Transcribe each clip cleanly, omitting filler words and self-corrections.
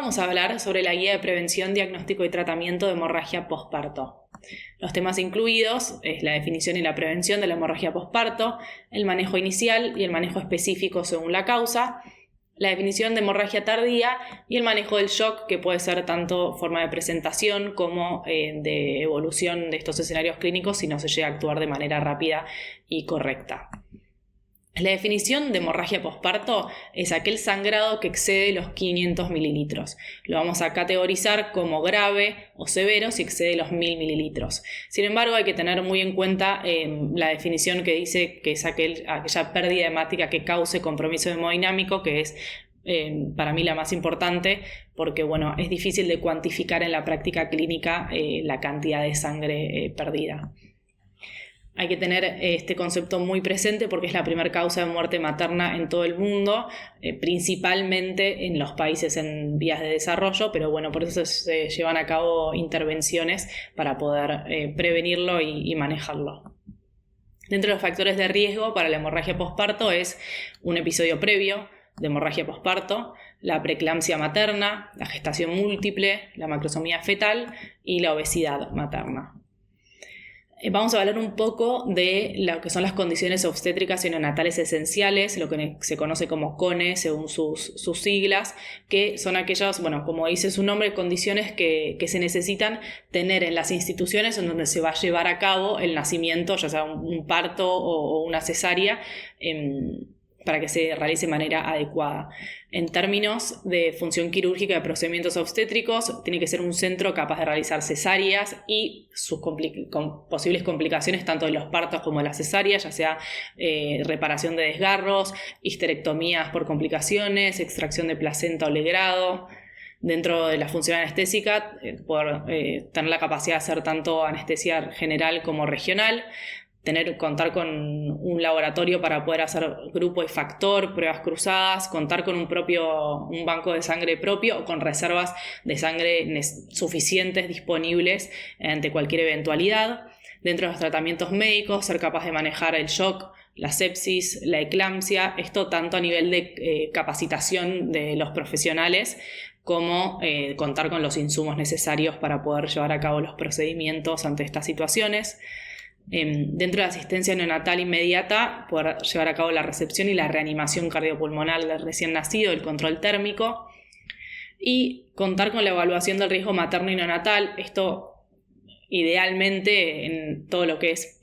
vamos a hablar sobre la guía de prevención, diagnóstico y tratamiento de hemorragia posparto. Los temas incluidos es la definición y la prevención de la hemorragia posparto, el manejo inicial y el manejo específico según la causa, la definición de hemorragia tardía y el manejo del shock, que puede ser tanto forma de presentación como de evolución de estos escenarios clínicos si no se llega a actuar de manera rápida y correcta. La definición de hemorragia posparto es aquel sangrado que excede los 500 mililitros. Lo vamos a categorizar como grave o severo si excede los 1000 mililitros. Sin embargo, hay que tener muy en cuenta la definición que dice que es aquella pérdida hemática que cause compromiso hemodinámico, que es para mí la más importante, porque es difícil de cuantificar en la práctica clínica la cantidad de sangre perdida. Hay que tener este concepto muy presente porque es la primera causa de muerte materna en todo el mundo, principalmente en los países en vías de desarrollo, pero por eso se llevan a cabo intervenciones para poder prevenirlo y manejarlo. Dentro de los factores de riesgo para la hemorragia posparto es un episodio previo de hemorragia posparto, la preeclampsia materna, la gestación múltiple, la macrosomía fetal y la obesidad materna. Vamos a hablar un poco de lo que son las condiciones obstétricas y neonatales esenciales, lo que se conoce como CONE según sus siglas, que son aquellas, como dice su nombre, condiciones que se necesitan tener en las instituciones en donde se va a llevar a cabo el nacimiento, ya sea un parto o una cesárea, para que se realice de manera adecuada. En términos de función quirúrgica de procedimientos obstétricos, tiene que ser un centro capaz de realizar cesáreas y sus posibles complicaciones tanto de los partos como de las cesáreas, ya sea reparación de desgarros, histerectomías por complicaciones, extracción de placenta o legrado. Dentro de la función anestésica, poder tener la capacidad de hacer tanto anestesia general como regional, contar con un laboratorio para poder hacer grupo y factor, pruebas cruzadas, contar con un banco de sangre propio o con reservas de sangre suficientes disponibles ante cualquier eventualidad. Dentro de los tratamientos médicos, ser capaz de manejar el shock, la sepsis, la eclampsia, esto tanto a nivel de capacitación de los profesionales como contar con los insumos necesarios para poder llevar a cabo los procedimientos ante estas situaciones. Dentro de la asistencia neonatal inmediata, poder llevar a cabo la recepción y la reanimación cardiopulmonar del recién nacido, el control térmico y contar con la evaluación del riesgo materno y neonatal. Esto idealmente en todo lo que es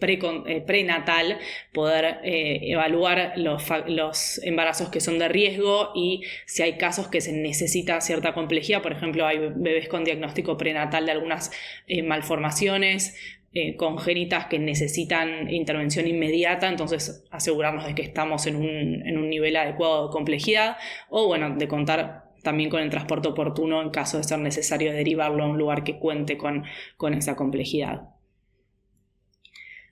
prenatal, poder evaluar los embarazos que son de riesgo y si hay casos que se necesita cierta complejidad. Por ejemplo, hay bebés con diagnóstico prenatal de algunas malformaciones congénitas que necesitan intervención inmediata, entonces asegurarnos de que estamos en un nivel adecuado de complejidad o de contar también con el transporte oportuno en caso de ser necesario derivarlo a un lugar que cuente con esa complejidad.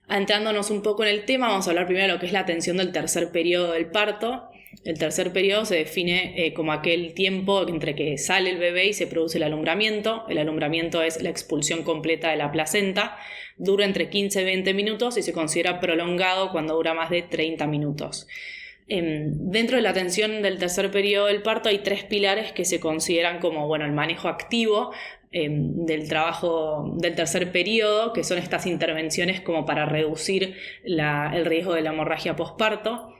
Entrándonos un poco en el tema, vamos a hablar primero de lo que es la atención del tercer periodo del parto. El tercer periodo se define como aquel tiempo entre que sale el bebé y se produce el alumbramiento. El alumbramiento es la expulsión completa de la placenta. Dura entre 15 y 20 minutos y se considera prolongado cuando dura más de 30 minutos. Dentro de la atención del tercer periodo del parto hay 3 pilares que se consideran como el manejo activo del trabajo del tercer periodo, que son estas intervenciones como para reducir el riesgo de la hemorragia posparto.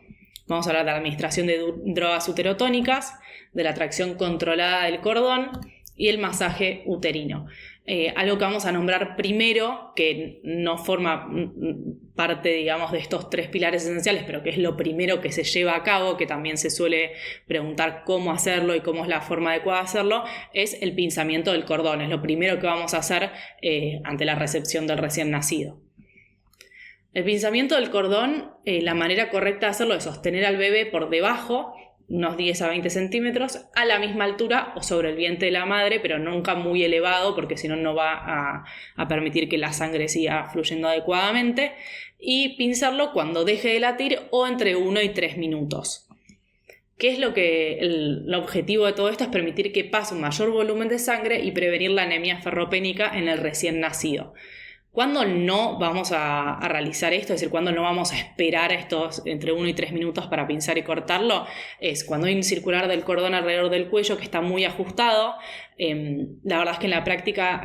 Vamos a hablar de la administración de drogas uterotónicas, de la tracción controlada del cordón y el masaje uterino. Algo que vamos a nombrar primero, que no forma parte, de estos 3 pilares esenciales, pero que es lo primero que se lleva a cabo, que también se suele preguntar cómo hacerlo y cómo es la forma adecuada de hacerlo, es el pinzamiento del cordón. Es lo primero que vamos a hacer ante la recepción del recién nacido. El pinzamiento del cordón, la manera correcta de hacerlo es sostener al bebé por debajo, unos 10 a 20 centímetros, a la misma altura o sobre el vientre de la madre, pero nunca muy elevado, porque si no, no va a permitir que la sangre siga fluyendo adecuadamente, y pinzarlo cuando deje de latir o entre 1 y 3 minutos. ¿Qué es el objetivo de todo esto? Es permitir que pase un mayor volumen de sangre y prevenir la anemia ferropénica en el recién nacido. ¿Cuándo no vamos a realizar esto? Es decir, ¿cuándo no vamos a esperar estos entre 1 y 3 minutos para pinzar y cortarlo? Es cuando hay un circular del cordón alrededor del cuello que está muy ajustado. La verdad es que en la práctica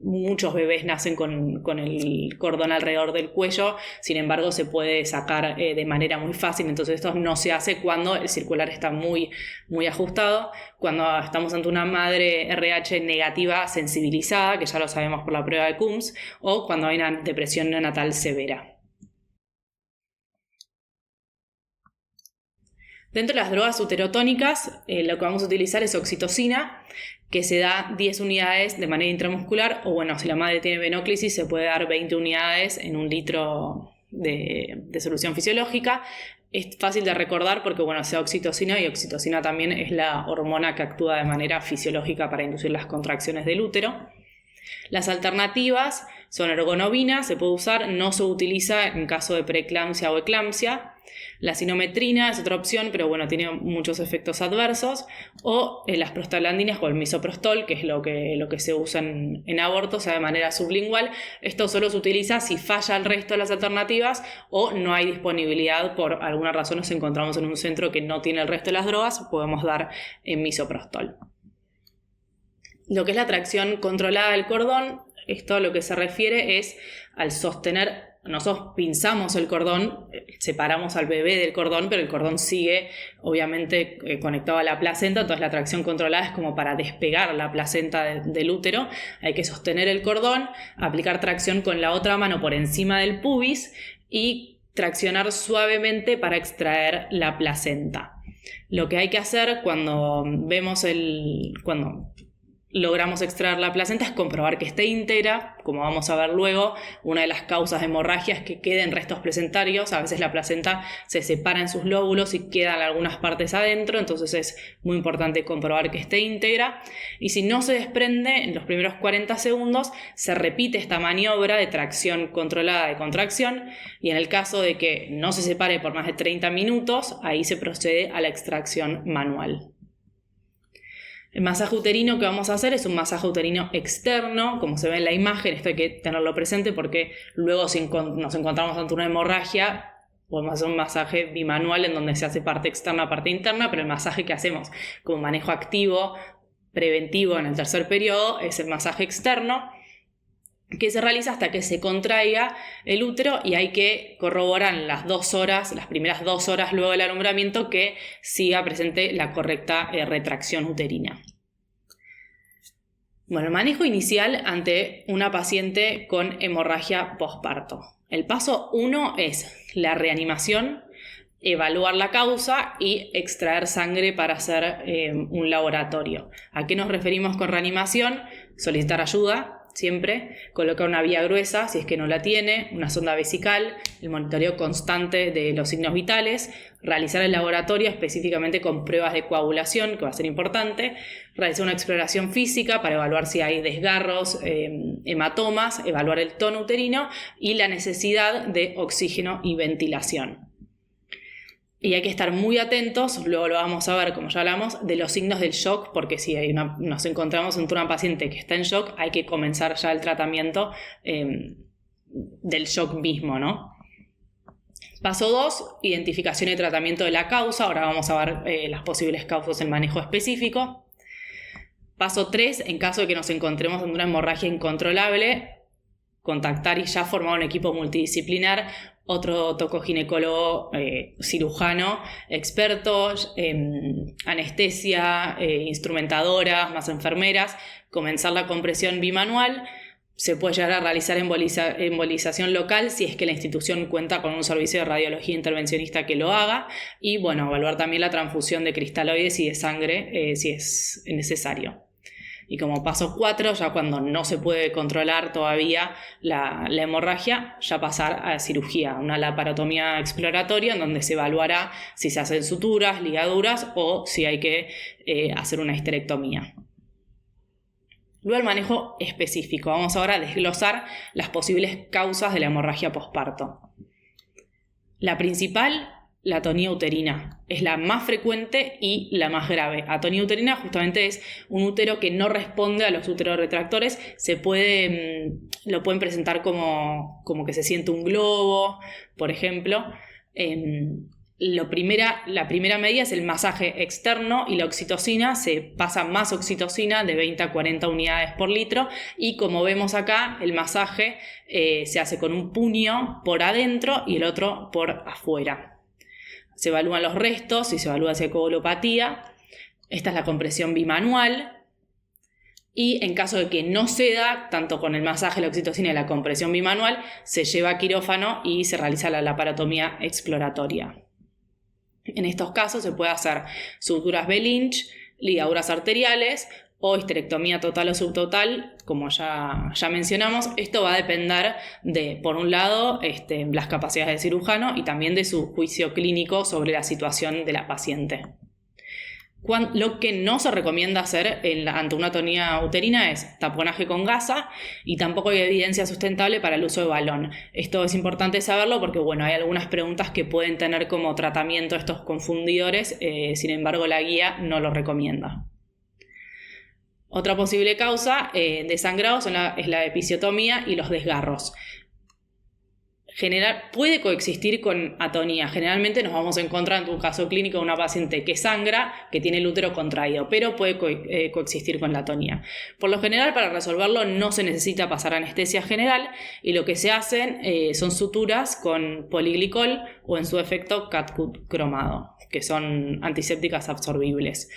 muchos bebés nacen con el cordón alrededor del cuello, sin embargo se puede sacar de manera muy fácil, entonces esto no se hace cuando el circular está muy, muy ajustado. Cuando estamos ante una madre RH negativa sensibilizada, que ya lo sabemos por la prueba de Coombs, o cuando hay una depresión neonatal severa. Dentro de las drogas uterotónicas, lo que vamos a utilizar es oxitocina, que se da 10 unidades de manera intramuscular, o bueno, si la madre tiene venóclisis se puede dar 20 unidades en 1 litro de solución fisiológica. Es fácil de recordar porque, bueno, se da oxitocina, y oxitocina también es la hormona que actúa de manera fisiológica para inducir las contracciones del útero. Las alternativas son ergonovina, se puede usar, no se utiliza en caso de preeclampsia o eclampsia. La sinometrina es otra opción, pero bueno, tiene muchos efectos adversos. O las prostaglandinas o el misoprostol, que es lo que se usa en aborto, o sea, de manera sublingual. Esto solo se utiliza si falla el resto de las alternativas o no hay disponibilidad, por alguna razón nos encontramos en un centro que no tiene el resto de las drogas, podemos dar misoprostol. Lo que es la tracción controlada del cordón, esto a lo que se refiere es al sostener. Nosotros pinzamos el cordón, separamos al bebé del cordón, pero el cordón sigue obviamente conectado a la placenta, entonces la tracción controlada es como para despegar la placenta del útero. Hay que sostener el cordón, aplicar tracción con la otra mano por encima del pubis y traccionar suavemente para extraer la placenta. Lo que hay que hacer cuando logramos extraer la placenta es comprobar que esté íntegra. Como vamos a ver luego, una de las causas de hemorragia es que queden restos placentarios. A veces la placenta se separa en sus lóbulos y quedan algunas partes adentro, entonces es muy importante comprobar que esté íntegra. Y si no se desprende, en los primeros 40 segundos se repite esta maniobra de tracción controlada de contracción, y en el caso de que no se separe por más de 30 minutos, ahí se procede a la extracción manual. El masaje uterino que vamos a hacer es un masaje uterino externo, como se ve en la imagen. Esto hay que tenerlo presente porque luego si nos encontramos ante una hemorragia, podemos hacer un masaje bimanual en donde se hace parte externa, parte interna, pero el masaje que hacemos como manejo activo, preventivo en el tercer periodo, es el masaje externo, que se realiza hasta que se contraiga el útero, y hay que corroborar en las primeras 2 horas luego del alumbramiento, que siga presente la correcta retracción uterina. Bueno, el manejo inicial ante una paciente con hemorragia posparto. El paso 1 es la reanimación, evaluar la causa y extraer sangre para hacer un laboratorio. ¿A qué nos referimos con reanimación? Solicitar ayuda. Siempre colocar una vía gruesa si es que no la tiene, una sonda vesical, el monitoreo constante de los signos vitales, realizar el laboratorio específicamente con pruebas de coagulación, que va a ser importante, realizar una exploración física para evaluar si hay desgarros, hematomas, evaluar el tono uterino y la necesidad de oxígeno y ventilación. Y hay que estar muy atentos, luego lo vamos a ver, como ya hablamos, de los signos del shock, porque si nos encontramos ante una paciente que está en shock, hay que comenzar ya el tratamiento del shock mismo, ¿no? Paso 2, identificación y tratamiento de la causa. Ahora vamos a ver las posibles causas en manejo específico. Paso 3, en caso de que nos encontremos en una hemorragia incontrolable, contactar y ya formar un equipo multidisciplinar, otro tocoginecólogo, cirujano, experto, anestesia, instrumentadoras, más enfermeras, comenzar la compresión bimanual. Se puede llegar a realizar embolización local si es que la institución cuenta con un servicio de radiología intervencionista que lo haga, y bueno, evaluar también la transfusión de cristaloides y de sangre si es necesario. Y como paso 4, ya cuando no se puede controlar todavía la hemorragia, ya pasar a cirugía, una laparotomía exploratoria en donde se evaluará si se hacen suturas, ligaduras o si hay que hacer una histerectomía. Luego el manejo específico. Vamos ahora a desglosar las posibles causas de la hemorragia posparto. La principal la atonía uterina. Es la más frecuente y la más grave. Atonía uterina justamente es un útero que no responde a los uteroretractores. Lo pueden presentar como que se siente un globo, por ejemplo. La primera medida es el masaje externo y la oxitocina. Se pasa más oxitocina de 20 a 40 unidades por litro, y como vemos acá, el masaje se hace con un puño por adentro y el otro por afuera. Se evalúan los restos y se evalúa si hay coagulopatía. Esta es la compresión bimanual. Y en caso de que no ceda, tanto con el masaje, la oxitocina y la compresión bimanual, se lleva a quirófano y se realiza la laparotomía exploratoria. En estos casos se puede hacer suturas B-Lynch, ligaduras arteriales o histerectomía total o subtotal, como ya mencionamos. Esto va a depender de, por un lado, las capacidades del cirujano y también de su juicio clínico sobre la situación de la paciente. Lo que no se recomienda hacer ante una atonía uterina es taponaje con gasa, y tampoco hay evidencia sustentable para el uso de balón. Esto es importante saberlo porque hay algunas preguntas que pueden tener como tratamiento estos confundidores, sin embargo la guía no lo recomienda. Otra posible causa de sangrado es la episiotomía y los desgarros. Puede coexistir con atonía. Generalmente nos vamos a encontrar en un caso clínico de una paciente que sangra, que tiene el útero contraído, pero puede coexistir con la atonía. Por lo general, para resolverlo no se necesita pasar anestesia general, y lo que se hacen son suturas con poliglicol o, en su efecto, catgut cromado, que son antisépticas absorbibles.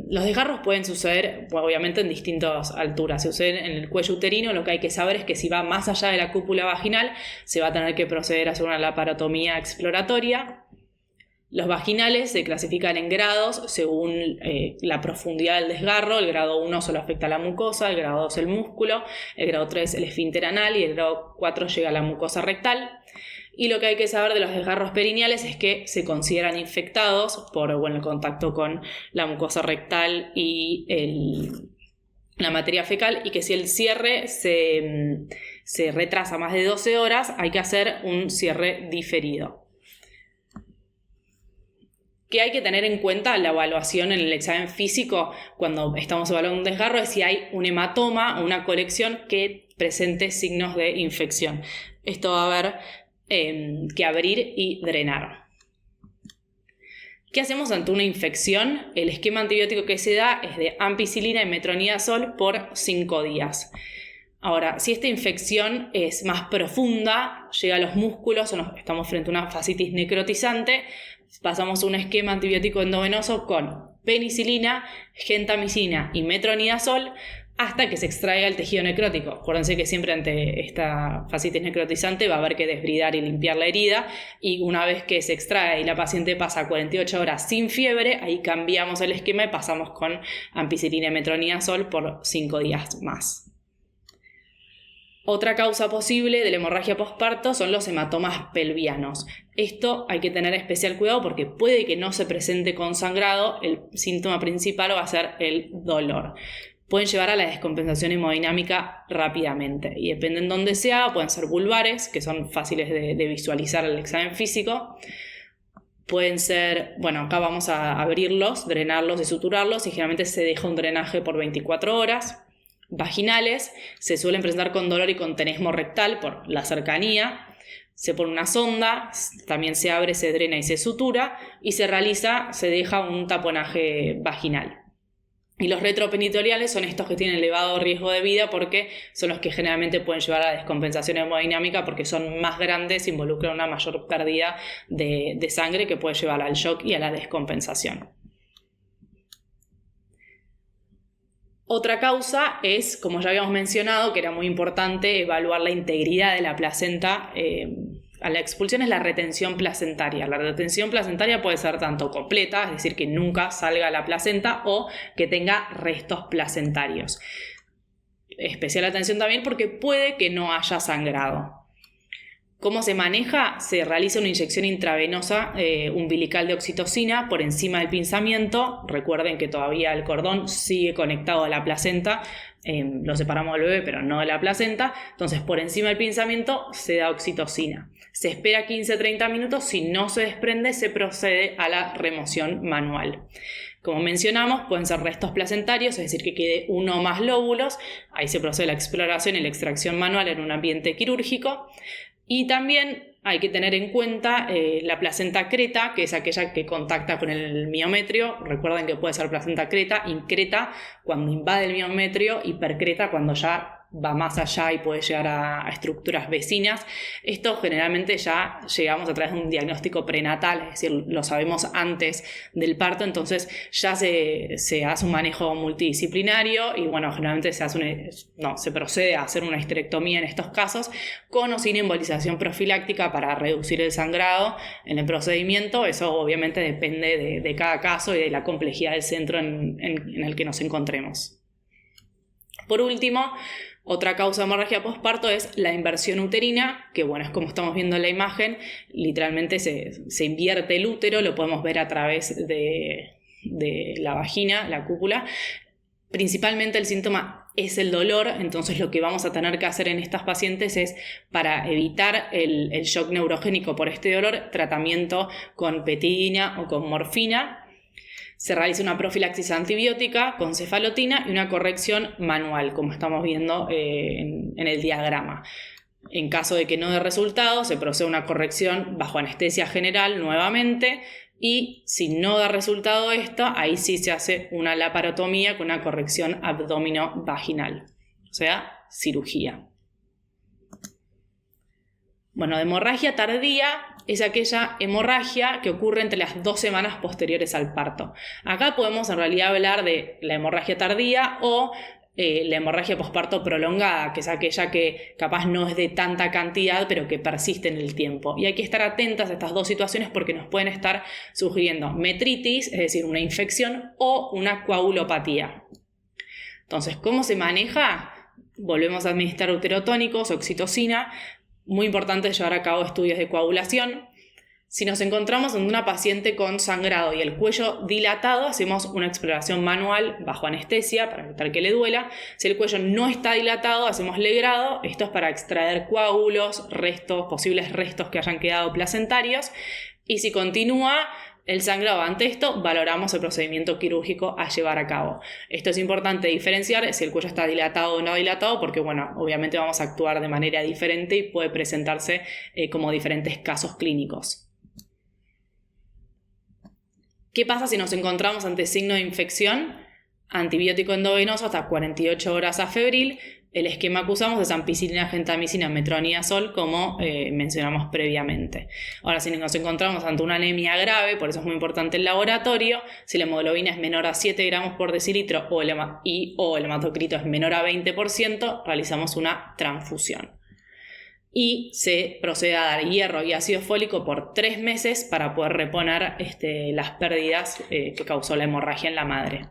Los desgarros pueden suceder, obviamente, en distintas alturas. Si suceden en el cuello uterino, lo que hay que saber es que si va más allá de la cúpula vaginal, se va a tener que proceder a hacer una laparotomía exploratoria. Los vaginales se clasifican en grados según la profundidad del desgarro. El grado 1 solo afecta a la mucosa, el grado 2 el músculo, el grado 3 el esfínter anal y el grado 4 llega a la mucosa rectal. Y lo que hay que saber de los desgarros perineales es que se consideran infectados por el contacto con la mucosa rectal y la materia fecal, y que si el cierre se retrasa más de 12 horas, hay que hacer un cierre diferido. ¿Qué hay que tener en cuenta en la evaluación en el examen físico cuando estamos evaluando un desgarro? Es si hay un hematoma o una colección que presente signos de infección. Esto va a haber que abrir y drenar. ¿Qué hacemos ante una infección? El esquema antibiótico que se da es de ampicilina y metronidazol por 5 días. Ahora, si esta infección es más profunda, llega a los músculos o estamos frente a una fascitis necrotizante, pasamos a un esquema antibiótico endovenoso con penicilina, gentamicina y metronidazol hasta que se extraiga el tejido necrótico. Acuérdense que siempre ante esta fascitis necrotizante va a haber que desbridar y limpiar la herida, y una vez que se extrae y la paciente pasa 48 horas sin fiebre, ahí cambiamos el esquema y pasamos con ampicilina y metronidazol por 5 días más. Otra causa posible de la hemorragia posparto son los hematomas pelvianos. Esto hay que tener especial cuidado porque puede que no se presente con sangrado. El síntoma principal va a ser el dolor. Pueden llevar a la descompensación hemodinámica rápidamente, y depende en dónde sea, pueden ser vulvares, que son fáciles de visualizar en el examen físico. Pueden ser, acá vamos a abrirlos, drenarlos y suturarlos, y generalmente se deja un drenaje por 24 horas. Vaginales se suelen presentar con dolor y con tenesmo rectal por la cercanía. Se pone una sonda, también se abre, se drena y se sutura, y se deja un taponaje vaginal. Y los retroperitoneales son estos que tienen elevado riesgo de vida porque son los que generalmente pueden llevar a la descompensación hemodinámica, porque son más grandes, involucran una mayor pérdida de sangre que puede llevar al shock y a la descompensación. Otra causa es, como ya habíamos mencionado, que era muy importante evaluar la integridad de la placenta. A la expulsión es la retención placentaria. La retención placentaria puede ser tanto completa, es decir, que nunca salga la placenta, o que tenga restos placentarios. Especial atención también porque puede que no haya sangrado. ¿Cómo se maneja? Se realiza una inyección intravenosa umbilical de oxitocina por encima del pinzamiento. Recuerden que todavía el cordón sigue conectado a la placenta, lo separamos del bebé pero no de la placenta, entonces por encima del pinzamiento se da oxitocina. Se espera 15-30 minutos, si no se desprende se procede a la remoción manual. Como mencionamos, pueden ser restos placentarios, es decir, que quede uno o más lóbulos, ahí se procede a la exploración y la extracción manual en un ambiente quirúrgico. Y también hay que tener en cuenta la placenta creta, que es aquella que contacta con el miometrio. Recuerden que puede ser placenta creta, increta cuando invade el miometrio, hipercreta cuando ya va más allá y puede llegar a estructuras vecinas. Esto generalmente ya llegamos a través de un diagnóstico prenatal, es decir, lo sabemos antes del parto, entonces ya se hace un manejo multidisciplinario y bueno, generalmente se procede a hacer una histerectomía en estos casos con o sin embolización profiláctica para reducir el sangrado en el procedimiento. Eso obviamente depende de cada caso y de la complejidad del centro en el que nos encontremos. Por último, otra causa de hemorragia posparto es la inversión uterina, que bueno, es como estamos viendo en la imagen, literalmente se invierte el útero, lo podemos ver a través de la vagina, la cúpula. Principalmente el síntoma es el dolor, entonces lo que vamos a tener que hacer en estas pacientes es, para evitar el shock neurogénico por este dolor, tratamiento con petidina o con morfina. Se realiza una profilaxis antibiótica con cefalotina y una corrección manual, como estamos viendo en el diagrama. En caso de que no dé resultado, se procede a una corrección bajo anestesia general nuevamente, y si no da resultado esto, ahí sí se hace una laparotomía con una corrección abdomino-vaginal, o sea, cirugía. Bueno, de hemorragia tardía es aquella hemorragia que ocurre entre las 2 semanas posteriores al parto. Acá podemos en realidad hablar de la hemorragia tardía o la hemorragia posparto prolongada, que es aquella que capaz no es de tanta cantidad, pero que persiste en el tiempo. Y hay que estar atentas a estas dos situaciones porque nos pueden estar sugiriendo metritis, es decir, una infección, o una coagulopatía. Entonces, ¿cómo se maneja? Volvemos a administrar uterotónicos, oxitocina. Muy importante llevar a cabo estudios de coagulación. Si nos encontramos en una paciente con sangrado y el cuello dilatado, hacemos una exploración manual bajo anestesia para evitar que le duela. Si el cuello no está dilatado, hacemos legrado. Esto es para extraer coágulos, posibles restos que hayan quedado placentarios. Y si continúa el sangrado ante esto, valoramos el procedimiento quirúrgico a llevar a cabo. Esto es importante diferenciar si el cuello está dilatado o no dilatado, porque bueno, obviamente vamos a actuar de manera diferente y puede presentarse como diferentes casos clínicos. ¿Qué pasa si nos encontramos ante signo de infección? Antibiótico endovenoso hasta 48 horas a febril. El esquema que usamos es ampicilina, gentamicina, metronidazol, como mencionamos previamente. Ahora, si nos encontramos ante una anemia grave, por eso es muy importante el laboratorio, si la hemoglobina es menor a 7 gramos por decilitro o el hematocrito es menor a 20%, realizamos una transfusión. Y se procede a dar hierro y ácido fólico por 3 meses para poder reponer las pérdidas que causó la hemorragia en la madre.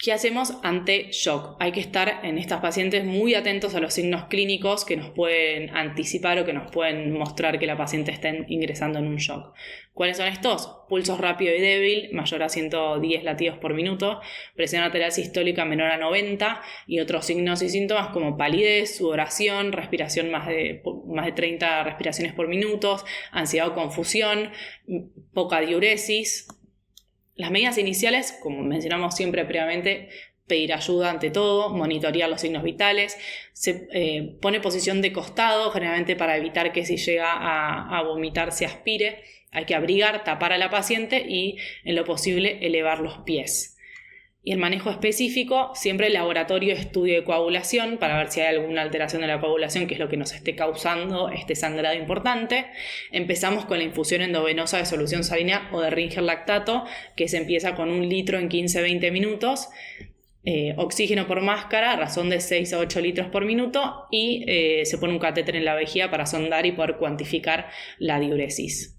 ¿Qué hacemos ante shock? Hay que estar en estas pacientes muy atentos a los signos clínicos que nos pueden anticipar o que nos pueden mostrar que la paciente está ingresando en un shock. ¿Cuáles son estos? Pulso rápido y débil, mayor a 110 latidos por minuto, presión arterial sistólica menor a 90 y otros signos y síntomas como palidez, sudoración, respiración más de 30 respiraciones por minuto, ansiedad o confusión, poca diuresis. Las medidas iniciales, como mencionamos siempre previamente, pedir ayuda ante todo, monitorear los signos vitales, se pone posición de costado, generalmente para evitar que si llega a vomitar se aspire. Hay que abrigar, tapar a la paciente y, en lo posible, elevar los pies. Y el manejo específico, siempre el laboratorio estudio de coagulación para ver si hay alguna alteración de la coagulación, que es lo que nos esté causando este sangrado importante. Empezamos con la infusión endovenosa de solución salina o de Ringer lactato, que se empieza con 1 litro en 15-20 minutos. Oxígeno por máscara, a razón de 6 a 8 litros por minuto, y se pone un catéter en la vejiga para sondar y poder cuantificar la diuresis.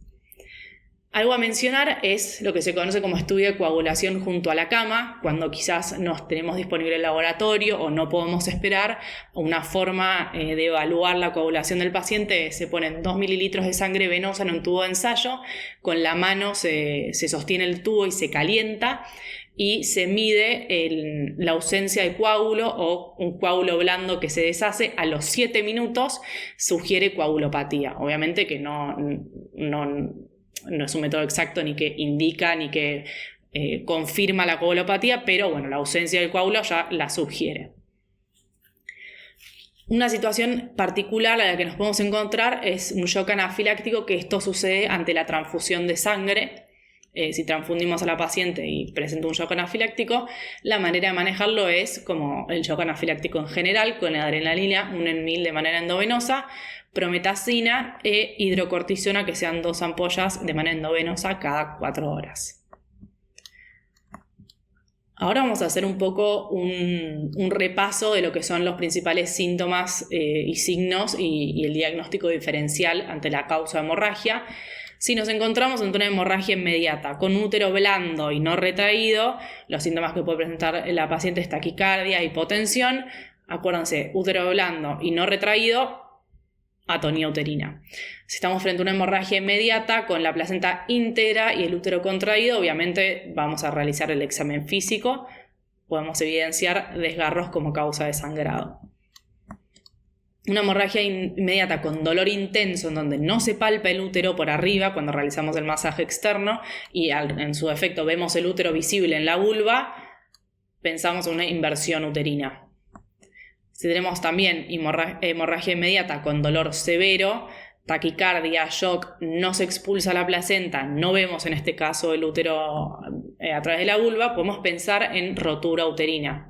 Algo a mencionar es lo que se conoce como estudio de coagulación junto a la cama, cuando quizás no tenemos disponible el laboratorio o no podemos esperar. Una forma de evaluar la coagulación del paciente es: se ponen 2 mililitros de sangre venosa en un tubo de ensayo, con la mano se sostiene el tubo y se calienta, y se mide la ausencia de coágulo o un coágulo blando que se deshace. A los 7 minutos sugiere coagulopatía. Obviamente que no es un método exacto, ni que indica, ni que confirma la coagulopatía, pero bueno, la ausencia del coágulo ya la sugiere. Una situación particular a la que nos podemos encontrar es un shock anafiláctico, que esto sucede ante la transfusión de sangre. Si transfundimos a la paciente y presenta un shock anafiláctico, la manera de manejarlo es como el shock anafiláctico en general, con adrenalina 1 en 1000 de manera endovenosa, prometazina e hidrocortisona, que sean 2 ampollas de manera endovenosa cada 4 horas. Ahora vamos a hacer un poco un repaso de lo que son los principales síntomas y signos y el diagnóstico diferencial ante la causa de hemorragia. Si nos encontramos ante una hemorragia inmediata con útero blando y no retraído, los síntomas que puede presentar la paciente es taquicardia, hipotensión. Acuérdense, útero blando y no retraído, atonía uterina. Si estamos frente a una hemorragia inmediata con la placenta íntegra y el útero contraído, obviamente vamos a realizar el examen físico. Podemos evidenciar desgarros como causa de sangrado. Una hemorragia inmediata con dolor intenso, en donde no se palpa el útero por arriba cuando realizamos el masaje externo y en su efecto vemos el útero visible en la vulva, pensamos en una inversión uterina. Si tenemos también hemorragia inmediata con dolor severo, taquicardia, shock, no se expulsa la placenta, no vemos en este caso el útero a través de la vulva, podemos pensar en rotura uterina.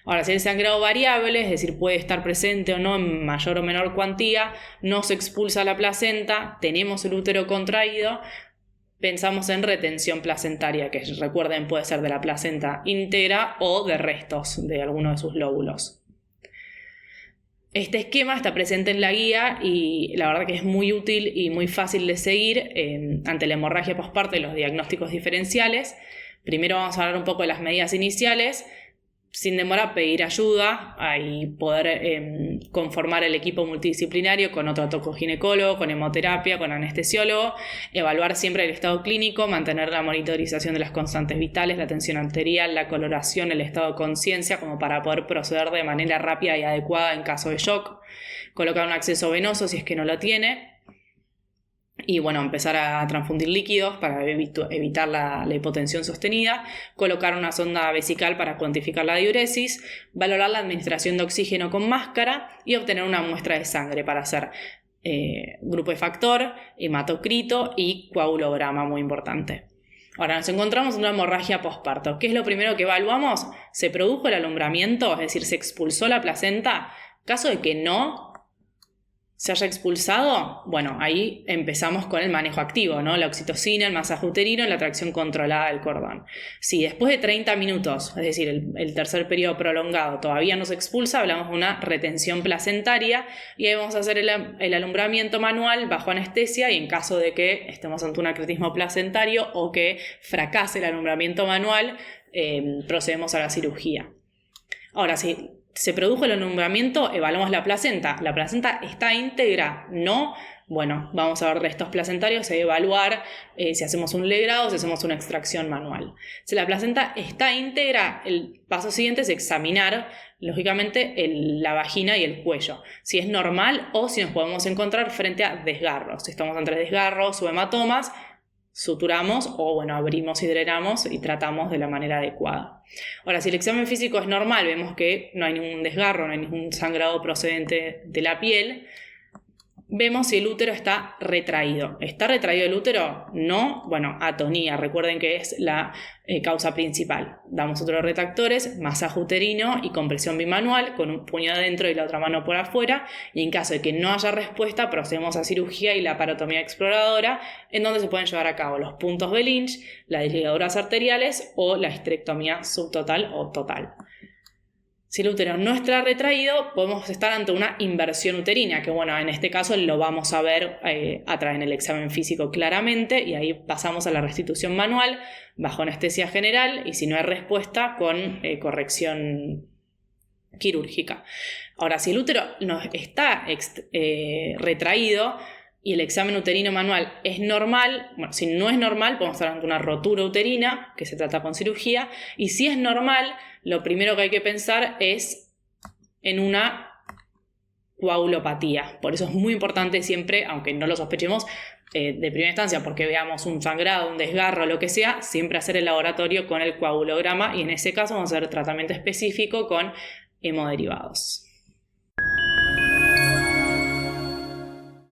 Ahora, si el sangrado variable, es decir, puede estar presente o no en mayor o menor cuantía, no se expulsa la placenta, tenemos el útero contraído, pensamos en retención placentaria, que recuerden puede ser de la placenta íntegra o de restos de alguno de sus lóbulos. Este esquema está presente en la guía y la verdad que es muy útil y muy fácil de seguir ante la hemorragia posparto y los diagnósticos diferenciales. Primero vamos a hablar un poco de las medidas iniciales. Sin demora, pedir ayuda y poder conformar el equipo multidisciplinario con otro tocoginecólogo, con hemoterapia, con anestesiólogo, evaluar siempre el estado clínico, mantener la monitorización de las constantes vitales, la tensión arterial, la coloración, el estado de conciencia, como para poder proceder de manera rápida y adecuada en caso de shock, colocar un acceso venoso si es que no lo tiene. Y bueno, empezar a transfundir líquidos para evitar la hipotensión sostenida, colocar una sonda vesical para cuantificar la diuresis, valorar la administración de oxígeno con máscara y obtener una muestra de sangre para hacer grupo de factor, hematocrito y coagulograma, muy importante. Ahora nos encontramos en una hemorragia posparto. ¿Qué es lo primero que evaluamos? ¿Se produjo el alumbramiento? Es decir, ¿se expulsó la placenta? Caso de que no se haya expulsado, bueno, ahí empezamos con el manejo activo, ¿no? La oxitocina, el masaje uterino y la tracción controlada del cordón. Si después de 30 minutos, es decir, el tercer periodo prolongado, todavía no se expulsa, hablamos de una retención placentaria y ahí vamos a hacer el alumbramiento manual bajo anestesia, y en caso de que estemos ante un acretismo placentario o que fracase el alumbramiento manual, procedemos a la cirugía. Ahora, si se produjo el alumbramiento, evaluamos la placenta. ¿La placenta está íntegra? ¿No? Bueno, vamos a ver restos placentarios y evaluar si hacemos un legrado, si hacemos una extracción manual. Si la placenta está íntegra, el paso siguiente es examinar, lógicamente, la vagina y el cuello. Si es normal o si nos podemos encontrar frente a desgarros. Si estamos entre desgarros o hematomas, suturamos o bueno, abrimos y drenamos y tratamos de la manera adecuada. Ahora, si el examen físico es normal, vemos que no hay ningún desgarro, no hay ningún sangrado procedente de la piel, vemos si el útero está retraído. ¿Está retraído el útero? No. Bueno, atonía. Recuerden que es la causa principal. Damos otros retractores, masaje uterino y compresión bimanual con un puño adentro y la otra mano por afuera. Y en caso de que no haya respuesta, procedemos a cirugía y laparotomía exploradora, en donde se pueden llevar a cabo los puntos de Lynch, las ligaduras arteriales o la histerectomía subtotal o total. Si el útero no está retraído, podemos estar ante una inversión uterina, que bueno, en este caso lo vamos a ver a través del examen físico claramente, y ahí pasamos a la restitución manual bajo anestesia general, y si no hay respuesta, con corrección quirúrgica. Ahora, si el útero no está retraído y el examen uterino manual es normal, bueno, si no es normal, podemos estar ante una rotura uterina, que se trata con cirugía, y si es normal, lo primero que hay que pensar es en una coagulopatía. Por eso es muy importante siempre, aunque no lo sospechemos de primera instancia, porque veamos un sangrado, un desgarro, lo que sea, siempre hacer el laboratorio con el coagulograma, y en ese caso vamos a hacer tratamiento específico con hemoderivados.